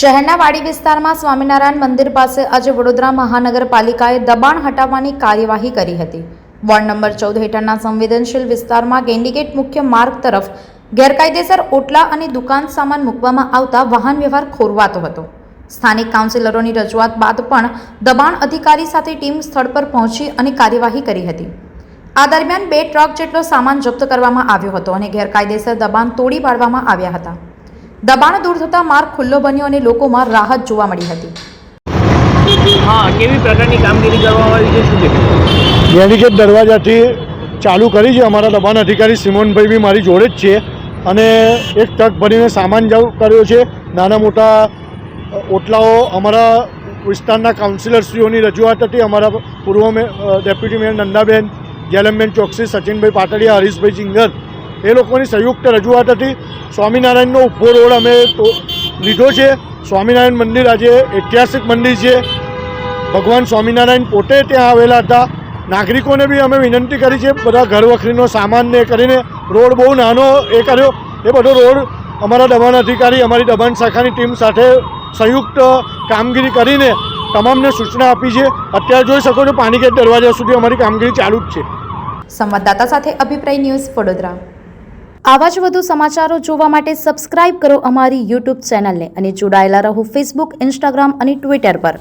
શહેરના વાડી વિસ્તારમાં સ્વામિનારાયણ મંદિર પાસે આજે વડોદરા મહાનગરપાલિકાએ દબાણ હટાવવાની કાર્યવાહી કરી હતી। વોર્ડ નંબર 14 હેઠળના સંવેદનશીલ વિસ્તારમાં ગેંડીગેટ મુખ્ય માર્ગ તરફ ગેરકાયદેસર ઓટલા અને દુકાન સામાન મૂકવામાં આવતા વાહન વ્યવહાર ખોરવાતો હતો। સ્થાનિક કાઉન્સિલરોની રજૂઆત બાદ પણ દબાણ અધિકારી સાથે ટીમ સ્થળ પર પહોંચી અને કાર્યવાહી કરી હતી। આ દરમિયાન 2 ટ્રક જેટલો સામાન જપ્ત કરવામાં આવ્યો હતો અને ગેરકાયદેસર દબાણ તોડી પાડવામાં આવ્યા હતા। દબાણ દૂર થતાં માર્ગ ખુલ્લો બન્યો અને લોકોમાં રાહત જોવા મળી હતી। હા, કેવી પ્રકારની કામગીરી કરવામાં આવી છે, શું કહેશો? ગેંડીગેટ દરવાજાથી ચાલુ કરી છે। અમારા દબાણ અધિકારી સિમોનભાઈ બી મારી જોડે જ છે અને એક ટ્રક ભરીને સામાન જવ કર્યો છે। નાના મોટા ઓટલાઓ અમારા વિસ્તારના કાઉન્સિલરશ્રીઓની રજૂઆત હતી। અમારા પૂર્વ ડેપ્યુટી મેયર નંદાબેન, જેલમબેન ચોકસી, સચિનભાઈ પાટડિયા, હરીશભાઈ ચિંગર એ લોકોની સંયુક્ત રજૂઆત હતી। સ્વામિનારાયણનો ઊભો રોડ અમે લીધો છે। સ્વામિનારાયણ મંદિર આજે ઐતિહાસિક મંદિર છે। ભગવાન સ્વામિનારાયણ પોતે ત્યાં આવેલા હતા। નાગરિકોને બી અમે વિનંતી કરી છે, બધા ઘર વખરીનો સામાન ને કરીને રોડ બહુ નાનો એ કર્યો। એ બધો રોડ અમારા દબાણ અધિકારી, અમારી દબાણ શાખાની ટીમ સાથે સંયુક્ત કામગીરી કરીને તમામને સૂચના આપી છે। અત્યારે જોઈ શકો છો પાણીગેટ દરવાજા સુધી અમારી કામગીરી ચાલુ જ છે। સંવાદદાતા સાથે અભિપ્રાય ન્યૂઝ, વડોદરા। આવા જ વધુ સમાચારો જોવા માટે સબસ્ક્રાઇબ કરો અમારી YouTube ચેનલને અને જોડાયેલા રહો Facebook, Instagram અને Twitter પર।